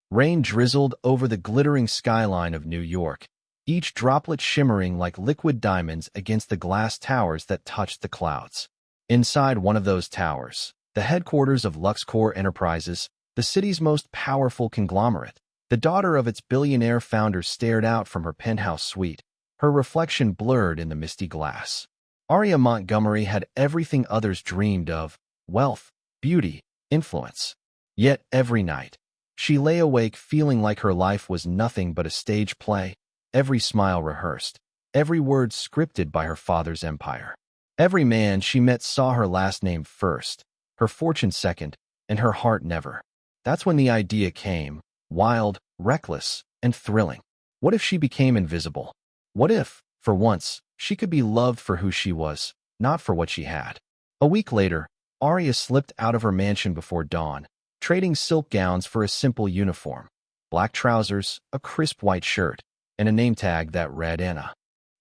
Rain drizzled over the glittering skyline of New York, each droplet shimmering like liquid diamonds against the glass towers that touched the clouds. Inside one of those towers, the headquarters of Luxcore Enterprises, the city's most powerful conglomerate, the daughter of its billionaire founder stared out from her penthouse suite, her reflection blurred in the misty glass. Aria Montgomery had everything others dreamed of: wealth, beauty, influence. Yet every night, she lay awake feeling like her life was nothing but a stage play, every smile rehearsed, every word scripted by her father's empire. Every man she met saw her last name first, her fortune second, and her heart never. That's when the idea came, wild, reckless, and thrilling. What if she became invisible? What if, for once, she could be loved for who she was, not for what she had? A week later, Aria slipped out of her mansion before dawn, trading silk gowns for a simple uniform: black trousers, a crisp white shirt, and a name tag that read Anna.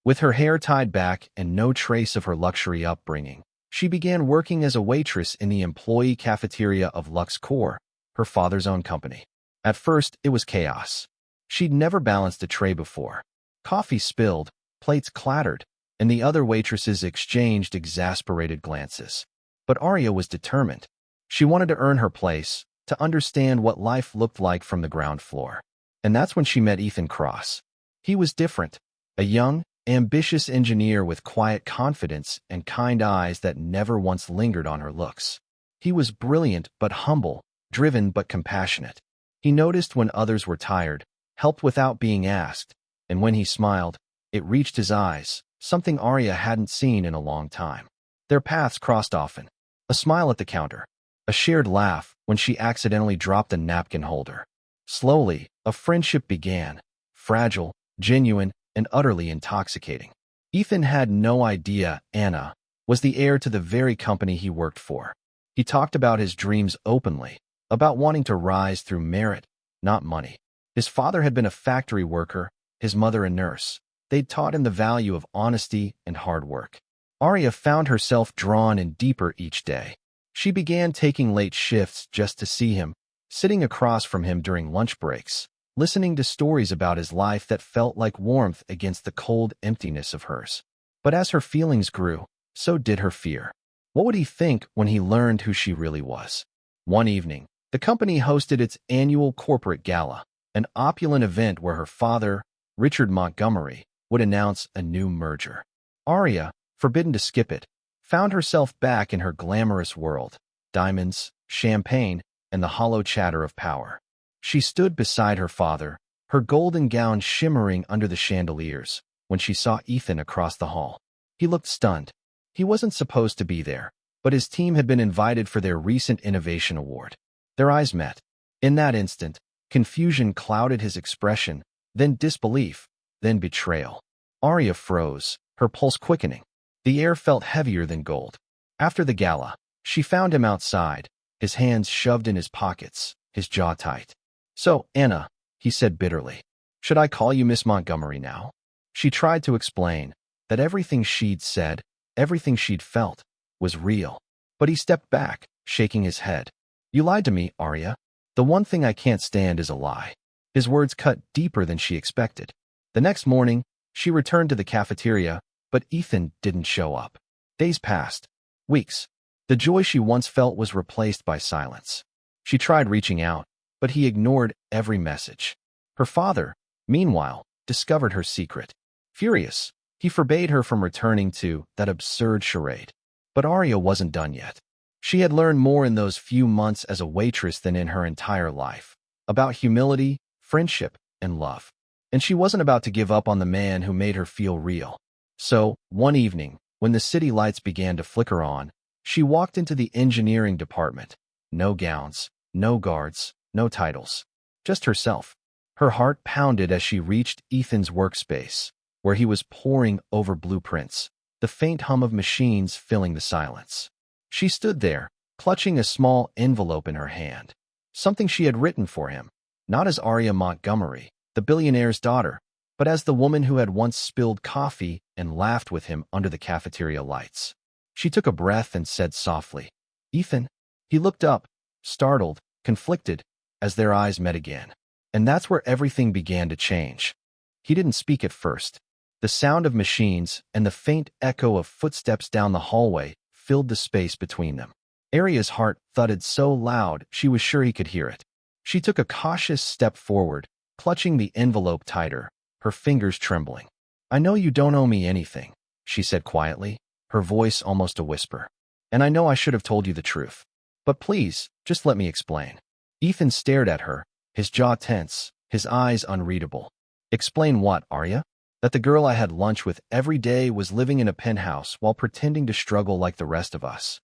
With her hair tied back and no trace of her luxury upbringing, she began working as a waitress in the employee cafeteria of Luxcore, her father's own company. At first, it was chaos. She'd never balanced a tray before. Coffee spilled, plates clattered, and the other waitresses exchanged exasperated glances. But Aria was determined. She wanted to earn her place, to understand what life looked like from the ground floor. And that's when she met Ethan Cross. He was different, a young, ambitious engineer with quiet confidence and kind eyes that never once lingered on her looks. He was brilliant but humble, driven but compassionate. He noticed when others were tired, helped without being asked, and when he smiled, it reached his eyes, something Aria hadn't seen in a long time. Their paths crossed often. A smile at the counter, a shared laugh when she accidentally dropped a napkin holder. Slowly, a friendship began, fragile, genuine, and utterly intoxicating. Ethan had no idea Anna was the heir to the very company he worked for. He talked about his dreams openly, about wanting to rise through merit, not money. His father had been a factory worker, his mother a nurse. They'd taught him the value of honesty and hard work. Aria found herself drawn in deeper each day. She began taking late shifts just to see him, sitting across from him during lunch breaks, listening to stories about his life that felt like warmth against the cold emptiness of hers. But as her feelings grew, so did her fear. What would he think when he learned who she really was? One evening, the company hosted its annual corporate gala, an opulent event where her father, Richard Montgomery, would announce a new merger. Aria, forbidden to skip it, found herself back in her glamorous world: diamonds, champagne, and the hollow chatter of power. She stood beside her father, her golden gown shimmering under the chandeliers, when she saw Ethan across the hall. He looked stunned. He wasn't supposed to be there, but his team had been invited for their recent innovation award. Their eyes met. In that instant, confusion clouded his expression, then disbelief, then betrayal. Aria froze, her pulse quickening. The air felt heavier than gold. After the gala, she found him outside, his hands shoved in his pockets, his jaw tight. "So, Anna," he said bitterly, "should I call you Miss Montgomery now?" She tried to explain that everything she'd said, everything she'd felt, was real. But he stepped back, shaking his head. "You lied to me, Aria. The one thing I can't stand is a lie." His words cut deeper than she expected. The next morning, she returned to the cafeteria, but Ethan didn't show up. Days passed. Weeks. The joy she once felt was replaced by silence. She tried reaching out, but he ignored every message. Her father, meanwhile, discovered her secret. Furious, he forbade her from returning to that absurd charade. But Aria wasn't done yet. She had learned more in those few months as a waitress than in her entire life, about humility, friendship, and love. And she wasn't about to give up on the man who made her feel real. So, one evening, when the city lights began to flicker on, she walked into the engineering department. No gowns, no guards, no titles. Just herself. Her heart pounded as she reached Ethan's workspace, where he was poring over blueprints, the faint hum of machines filling the silence. She stood there, clutching a small envelope in her hand, something she had written for him, not as Aria Montgomery, the billionaire's daughter, but as the woman who had once spilled coffee and laughed with him under the cafeteria lights. She took a breath and said softly, "Ethan." He looked up, startled, conflicted, as their eyes met again. And that's where everything began to change. He didn't speak at first. The sound of machines and the faint echo of footsteps down the hallway filled the space between them. Aria's heart thudded so loud she was sure he could hear it. She took a cautious step forward, clutching the envelope tighter, her fingers trembling. "I know you don't owe me anything," she said quietly, her voice almost a whisper. "And I know I should have told you the truth. But please, just let me explain." Ethan stared at her, his jaw tense, his eyes unreadable. "Explain what, Aria?" "That the girl I had lunch with every day was living in a penthouse while pretending to struggle like the rest of us."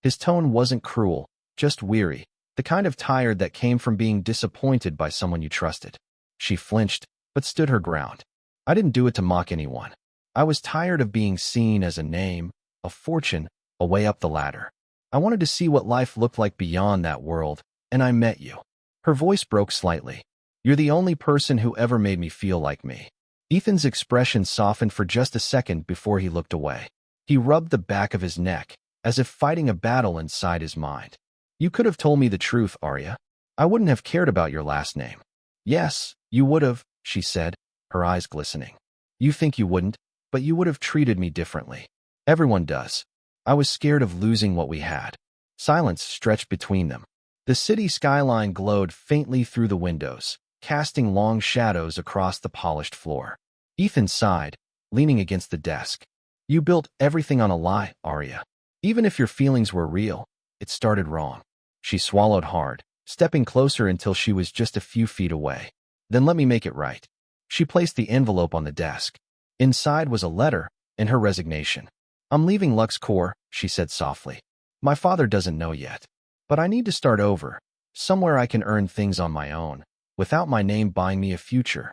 His tone wasn't cruel, just weary, the kind of tired that came from being disappointed by someone you trusted. She flinched, but stood her ground. "I didn't do it to mock anyone. I was tired of being seen as a name, a fortune, a way up the ladder. I wanted to see what life looked like beyond that world, and I met you." Her voice broke slightly. "You're the only person who ever made me feel like me." Ethan's expression softened for just a second before he looked away. He rubbed the back of his neck, as if fighting a battle inside his mind. "You could have told me the truth, Aria. I wouldn't have cared about your last name." "Yes, you would have," she said, her eyes glistening. "You think you wouldn't, but you would have treated me differently. Everyone does. I was scared of losing what we had." Silence stretched between them. The city skyline glowed faintly through the windows, casting long shadows across the polished floor. Ethan sighed, leaning against the desk. "You built everything on a lie, Aria. Even if your feelings were real, it started wrong." She swallowed hard, stepping closer until she was just a few feet away. "Then let me make it right." She placed the envelope on the desk. Inside was a letter and her resignation. "I'm leaving LuxCorp," she said softly. "My father doesn't know yet. But I need to start over, somewhere I can earn things on my own, without my name buying me a future."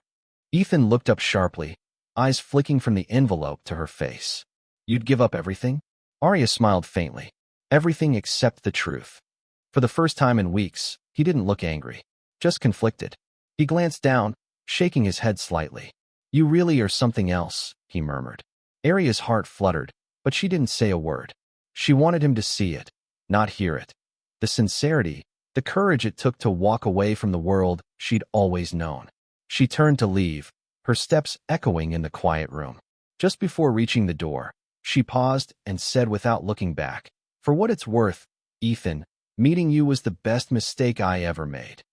Ethan looked up sharply, eyes flicking from the envelope to her face. "You'd give up everything?" Aria smiled faintly. "Everything except the truth." For the first time in weeks, he didn't look angry, just conflicted. He glanced down, shaking his head slightly. "You really are something else," he murmured. Aria's heart fluttered, but she didn't say a word. She wanted him to see it, not hear it. The sincerity, the courage it took to walk away from the world she'd always known. She turned to leave, her steps echoing in the quiet room. Just before reaching the door, she paused and said without looking back, "For what it's worth, Ethan, meeting you was the best mistake I ever made."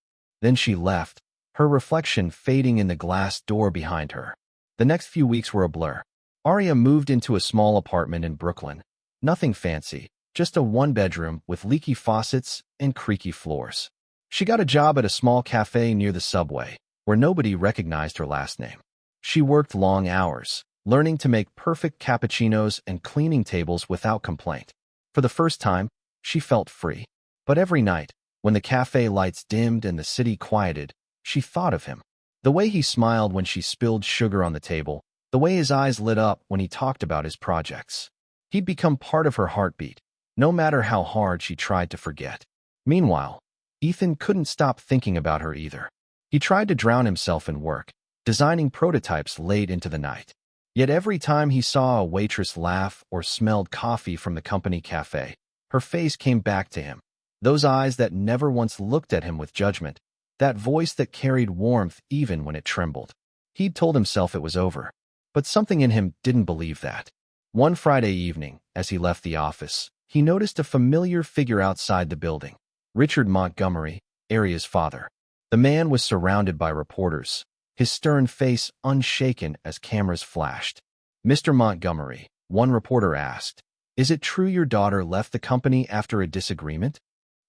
Then she left, her reflection fading in the glass door behind her. The next few weeks were a blur. Aria moved into a small apartment in Brooklyn. Nothing fancy, just a one-bedroom with leaky faucets and creaky floors. She got a job at a small cafe near the subway, where nobody recognized her last name. She worked long hours, learning to make perfect cappuccinos and cleaning tables without complaint. For the first time, she felt free. But every night, when the cafe lights dimmed and the city quieted, she thought of him. The way he smiled when she spilled sugar on the table, the way his eyes lit up when he talked about his projects. He'd become part of her heartbeat, no matter how hard she tried to forget. Meanwhile, Ethan couldn't stop thinking about her either. He tried to drown himself in work, designing prototypes late into the night. Yet every time he saw a waitress laugh or smelled coffee from the company cafe, her face came back to him. Those eyes that never once looked at him with judgment, that voice that carried warmth even when it trembled. He'd told himself it was over, but something in him didn't believe that. One Friday evening, as he left the office, he noticed a familiar figure outside the building. Richard Montgomery, Aria's father. The man was surrounded by reporters, his stern face unshaken as cameras flashed. "Mr. Montgomery," one reporter asked, "is it true your daughter left the company after a disagreement?"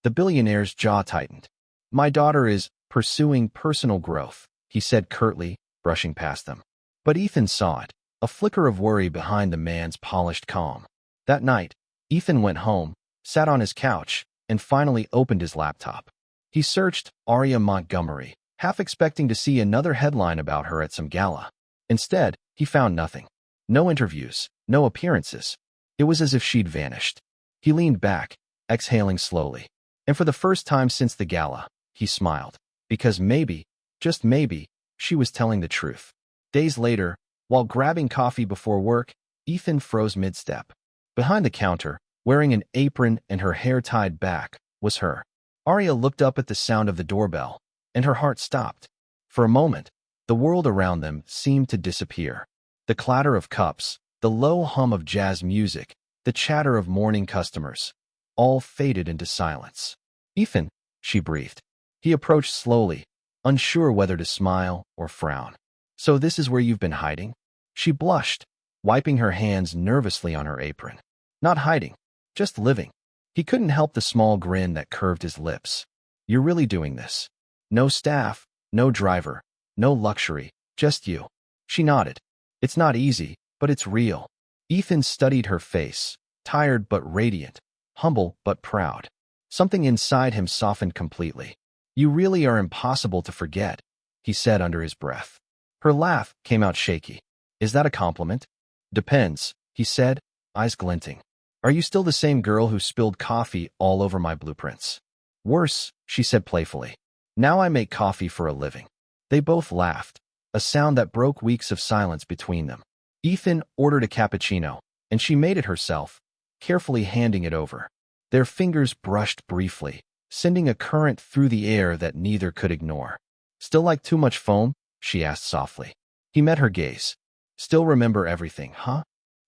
The billionaire's jaw tightened. "My daughter is pursuing personal growth," he said curtly, brushing past them. But Ethan saw it, a flicker of worry behind the man's polished calm. That night, Ethan went home, sat on his couch, and finally opened his laptop. He searched Aria Montgomery, half expecting to see another headline about her at some gala. Instead, he found nothing. No interviews, no appearances. It was as if she'd vanished. He leaned back, exhaling slowly. And for the first time since the gala, he smiled. Because maybe, just maybe, she was telling the truth. Days later, while grabbing coffee before work, Ethan froze mid-step. Behind the counter, wearing an apron and her hair tied back, was her. Aria looked up at the sound of the doorbell, and her heart stopped. For a moment, the world around them seemed to disappear. The clatter of cups, the low hum of jazz music, the chatter of morning customers, all faded into silence. "Ethan," she breathed. He approached slowly, unsure whether to smile or frown. "So this is where you've been hiding?" She blushed, wiping her hands nervously on her apron. "Not hiding, just living." He couldn't help the small grin that curved his lips. "You're really doing this? No staff, no driver, no luxury, just you." She nodded. "It's not easy, but it's real." Ethan studied her face, tired but radiant, humble but proud. Something inside him softened completely. "You really are impossible to forget," he said under his breath. Her laugh came out shaky. "Is that a compliment?" "Depends," he said, eyes glinting. "Are you still the same girl who spilled coffee all over my blueprints?" "Worse," she said playfully. "Now I make coffee for a living." They both laughed, a sound that broke weeks of silence between them. Ethan ordered a cappuccino, and she made it herself, carefully handing it over. Their fingers brushed briefly, sending a current through the air that neither could ignore. "Still like too much foam?" she asked softly. He met her gaze. "Still remember everything, huh?"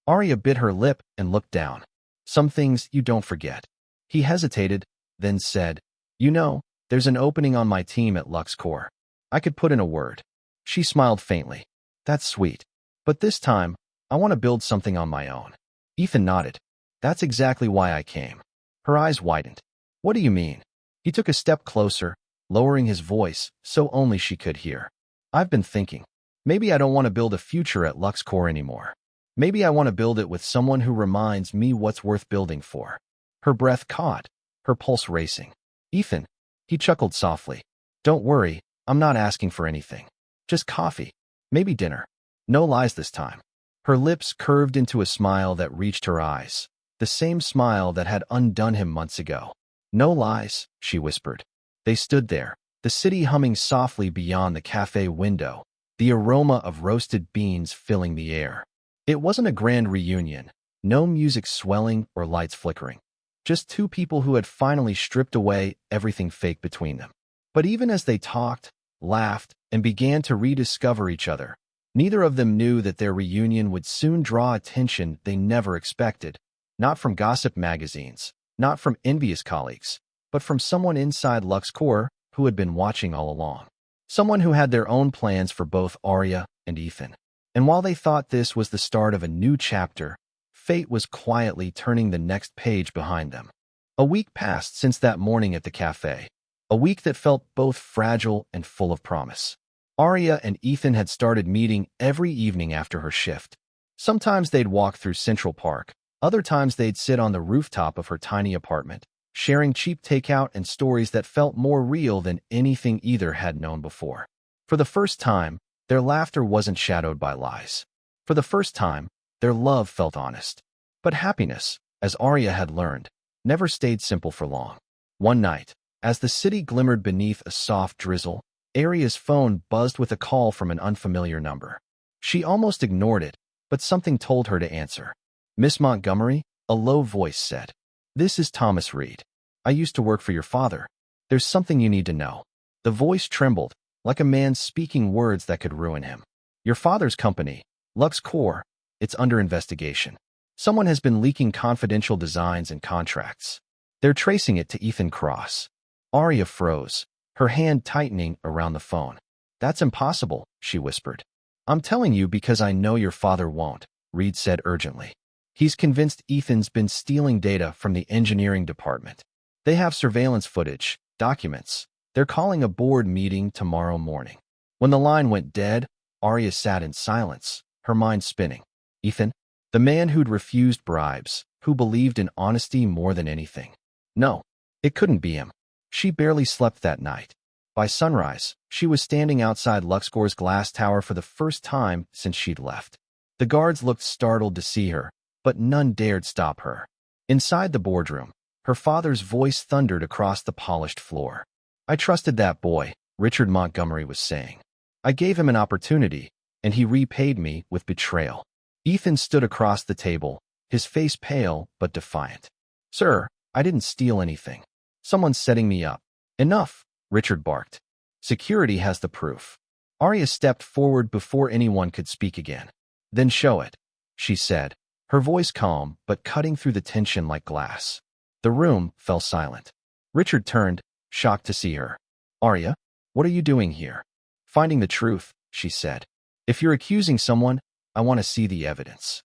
Aria bit her lip and looked down. "Some things you don't forget." He hesitated, then said, "You know, there's an opening on my team at LuxCore. I could put in a word." She smiled faintly. "That's sweet. But this time, I want to build something on my own." Ethan nodded. "That's exactly why I came." Her eyes widened. "What do you mean?" He took a step closer, lowering his voice so only she could hear. "I've been thinking. Maybe I don't want to build a future at LuxCore anymore. Maybe I want to build it with someone who reminds me what's worth building for." Her breath caught, her pulse racing. "Ethan," he chuckled softly. "Don't worry, I'm not asking for anything. Just coffee. Maybe dinner. No lies this time." Her lips curved into a smile that reached her eyes, the same smile that had undone him months ago. "No lies," she whispered. They stood there, the city humming softly beyond the cafe window, the aroma of roasted beans filling the air. It wasn't a grand reunion, no music swelling or lights flickering. Just two people who had finally stripped away everything fake between them. But even as they talked, laughed, and began to rediscover each other, neither of them knew that their reunion would soon draw attention they never expected, not from gossip magazines, not from envious colleagues, but from someone inside LuxCore who had been watching all along. Someone who had their own plans for both Aria and Ethan. And while they thought this was the start of a new chapter, fate was quietly turning the next page behind them. A week passed since that morning at the cafe, a week that felt both fragile and full of promise. Aria and Ethan had started meeting every evening after her shift. Sometimes they'd walk through Central Park, other times they'd sit on the rooftop of her tiny apartment, sharing cheap takeout and stories that felt more real than anything either had known before. For the first time, their laughter wasn't shadowed by lies. For the first time, their love felt honest. But happiness, as Aria had learned, never stayed simple for long. One night, as the city glimmered beneath a soft drizzle, Aria's phone buzzed with a call from an unfamiliar number. She almost ignored it, but something told her to answer. "Miss Montgomery?" a low voice said. "This is Thomas Reed. I used to work for your father. There's something you need to know." The voice trembled, like a man speaking words that could ruin him. "Your father's company, LuxCore, it's under investigation. Someone has been leaking confidential designs and contracts. They're tracing it to Ethan Cross." Aria froze, her hand tightening around the phone. "That's impossible," she whispered. "I'm telling you because I know your father won't," Reed said urgently. "He's convinced Ethan's been stealing data from the engineering department. They have surveillance footage, documents. They're calling a board meeting tomorrow morning." When the line went dead, Aria sat in silence, her mind spinning. Ethan? The man who'd refused bribes, who believed in honesty more than anything. No, it couldn't be him. She barely slept that night. By sunrise, she was standing outside LuxCore's glass tower for the first time since she'd left. The guards looked startled to see her, but none dared stop her. Inside the boardroom, her father's voice thundered across the polished floor. "I trusted that boy," Richard Montgomery was saying. "I gave him an opportunity, and he repaid me with betrayal." Ethan stood across the table, his face pale but defiant. "Sir, I didn't steal anything. Someone's setting me up." "Enough," Richard barked. "Security has the proof." Aria stepped forward before anyone could speak again. Then show it, she said, her voice calm but cutting through the tension like glass. The room fell silent. Richard turned, shocked to see her. Aria, what are you doing here? Finding the truth, she said. If you're accusing someone, I want to see the evidence.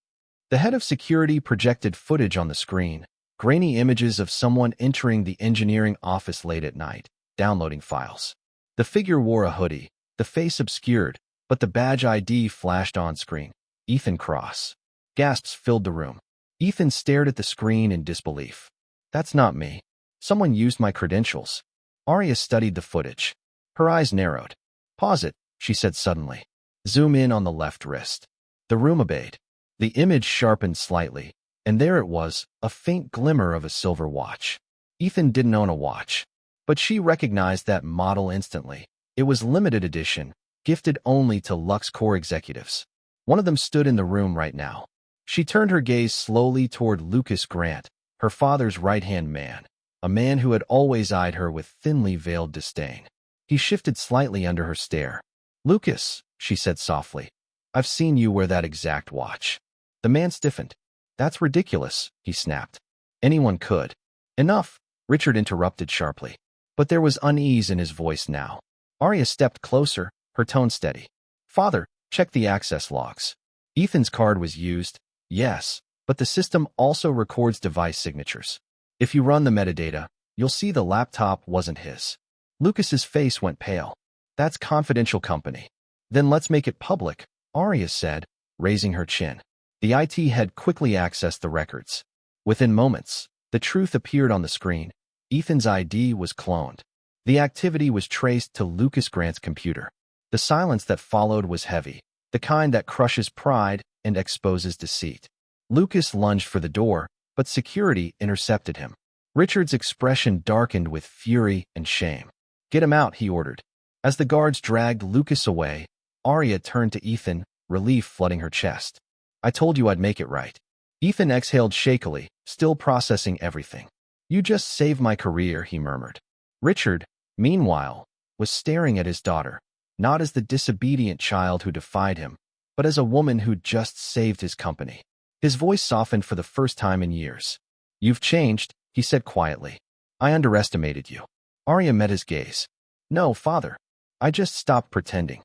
The head of security projected footage on the screen, grainy images of someone entering the engineering office late at night, downloading files. The figure wore a hoodie, the face obscured, but the badge ID flashed on screen. Ethan Cross. Gasps filled the room. Ethan stared at the screen in disbelief. That's not me. Someone used my credentials. Aria studied the footage. Her eyes narrowed. Pause it, she said suddenly. Zoom in on the left wrist. The room obeyed. The image sharpened slightly, and there it was, a faint glimmer of a silver watch. Ethan didn't own a watch, but she recognized that model instantly. It was limited edition, gifted only to Lux Core executives. One of them stood in the room right now. She turned her gaze slowly toward Lucas Grant, her father's right-hand man, a man who had always eyed her with thinly veiled disdain. He shifted slightly under her stare. Lucas, she said softly, I've seen you wear that exact watch. The man stiffened. That's ridiculous, he snapped. Anyone could. Enough, Richard interrupted sharply. But there was unease in his voice now. Aria stepped closer, her tone steady. Father, check the access logs. Ethan's card was used, yes, but the system also records device signatures. If you run the metadata, you'll see the laptop wasn't his. Lucas's face went pale. That's confidential company. Then let's make it public, Aria said, raising her chin. The IT head quickly accessed the records. Within moments, the truth appeared on the screen. Ethan's ID was cloned. The activity was traced to Lucas Grant's computer. The silence that followed was heavy, the kind that crushes pride and exposes deceit. Lucas lunged for the door, but security intercepted him. Richard's expression darkened with fury and shame. Get him out, he ordered. As the guards dragged Lucas away, Aria turned to Ethan, relief flooding her chest. I told you I'd make it right. Ethan exhaled shakily, still processing everything. You just saved my career, he murmured. Richard, meanwhile, was staring at his daughter, not as the disobedient child who defied him, but as a woman who'd just saved his company. His voice softened for the first time in years. You've changed, he said quietly. I underestimated you. Aria met his gaze. No, father. I just stopped pretending.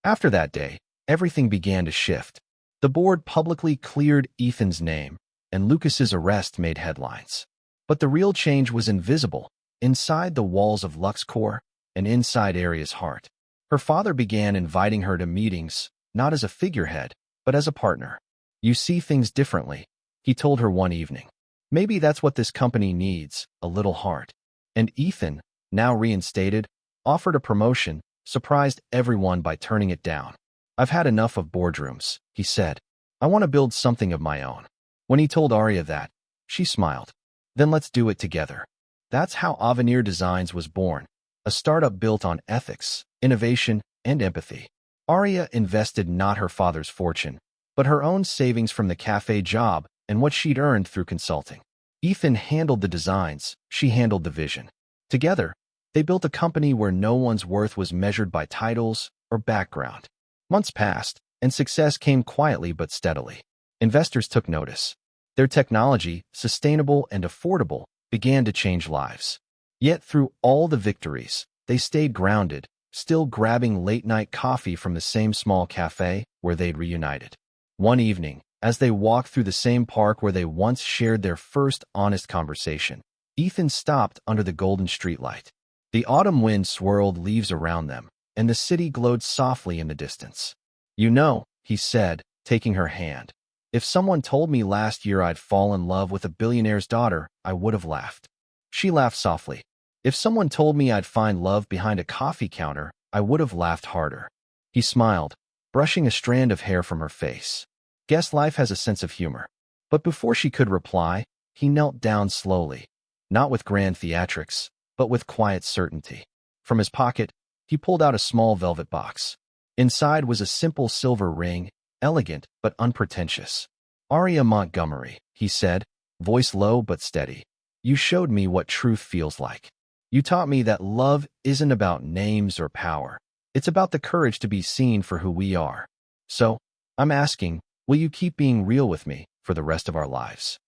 After that day, everything began to shift. The board publicly cleared Ethan's name, and Lucas's arrest made headlines. But the real change was invisible, inside the walls of LuxCore and inside Aria's heart. Her father began inviting her to meetings, not as a figurehead, but as a partner. You see things differently, he told her one evening. Maybe that's what this company needs, a little heart. And Ethan, now reinstated, offered a promotion, surprised everyone by turning it down. I've had enough of boardrooms, he said. I want to build something of my own. When he told Aria that, she smiled. Then let's do it together. That's how Avenir Designs was born, a startup built on ethics, innovation, and empathy. Aria invested not her father's fortune, but her own savings from the cafe job and what she'd earned through consulting. Ethan handled the designs, she handled the vision. Together, they built a company where no one's worth was measured by titles or background. Months passed, and success came quietly but steadily. Investors took notice. Their technology, sustainable and affordable, began to change lives. Yet through all the victories, they stayed grounded, still grabbing late-night coffee from the same small cafe where they'd reunited. One evening, as they walked through the same park where they once shared their first honest conversation, Ethan stopped under the golden streetlight. The autumn wind swirled leaves around them, and the city glowed softly in the distance. You know, he said, taking her hand, if someone told me last year I'd fall in love with a billionaire's daughter, I would have laughed. She laughed softly. If someone told me I'd find love behind a coffee counter, I would have laughed harder. He smiled, brushing a strand of hair from her face. Guess life has a sense of humor. But before she could reply, he knelt down slowly, not with grand theatrics, but with quiet certainty. From his pocket, he pulled out a small velvet box. Inside was a simple silver ring, elegant but unpretentious. Aria Montgomery, he said, voice low but steady. You showed me what truth feels like. You taught me that love isn't about names or power. It's about the courage to be seen for who we are. So, I'm asking, will you keep being real with me for the rest of our lives?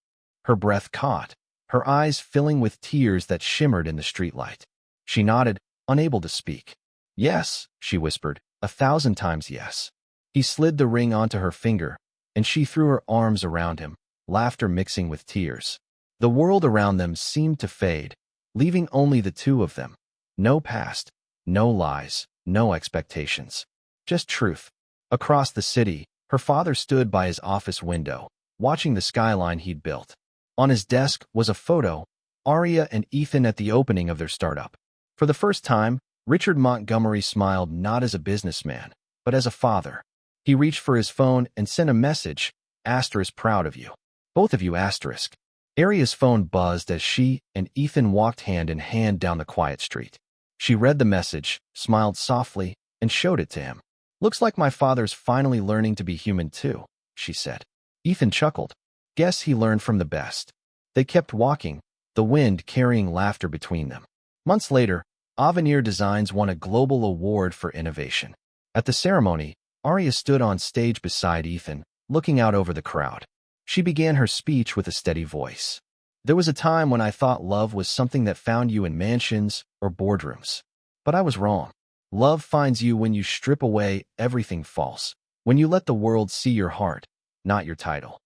Her breath caught, her eyes filling with tears that shimmered in the streetlight. She nodded, unable to speak. Yes, she whispered, 1,000 times yes. He slid the ring onto her finger, and she threw her arms around him, laughter mixing with tears. The world around them seemed to fade, leaving only the two of them. No past, no lies, no expectations. Just truth. Across the city, her father stood by his office window, watching the skyline he'd built. On his desk was a photo, Aria and Ethan at the opening of their startup. For the first time, Richard Montgomery smiled not as a businessman, but as a father. He reached for his phone and sent a message, asterisk proud of you. Both of you asterisk. Aria's phone buzzed as she and Ethan walked hand in hand down the quiet street. She read the message, smiled softly, and showed it to him. Looks like my father's finally learning to be human too, she said. Ethan chuckled. Guess he learned from the best. They kept walking, the wind carrying laughter between them. Months later, Avenir Designs won a global award for innovation. At the ceremony, Aria stood on stage beside Ethan, looking out over the crowd. She began her speech with a steady voice. There was a time when I thought love was something that found you in mansions or boardrooms. But I was wrong. Love finds you when you strip away everything false, when you let the world see your heart, not your title.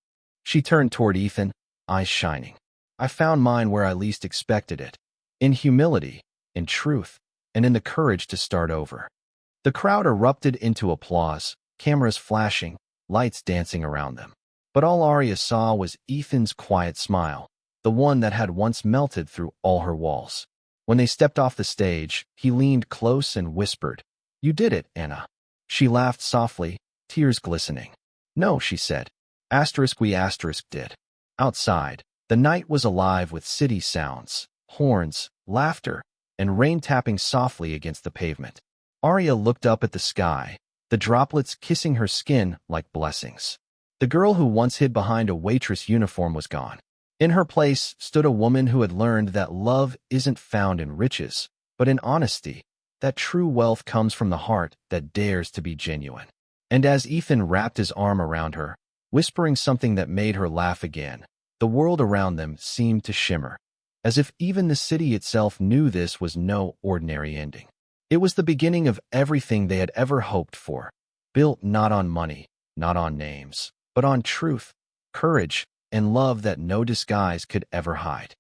She turned toward Ethan, eyes shining. I found mine where I least expected it. In humility, in truth, and in the courage to start over. The crowd erupted into applause, cameras flashing, lights dancing around them. But all Aria saw was Ethan's quiet smile, the one that had once melted through all her walls. When they stepped off the stage, he leaned close and whispered, You did it, Anna. She laughed softly, tears glistening. No, she said. We did. Outside, the night was alive with city sounds, horns, laughter, and rain tapping softly against the pavement. Aria looked up at the sky, the droplets kissing her skin like blessings. The girl who once hid behind a waitress uniform was gone. In her place stood a woman who had learned that love isn't found in riches, but in honesty, that true wealth comes from the heart that dares to be genuine. And as Ethan wrapped his arm around her, whispering something that made her laugh again, the world around them seemed to shimmer, as if even the city itself knew this was no ordinary ending. It was the beginning of everything they had ever hoped for, built not on money, not on names, but on truth, courage, and love that no disguise could ever hide.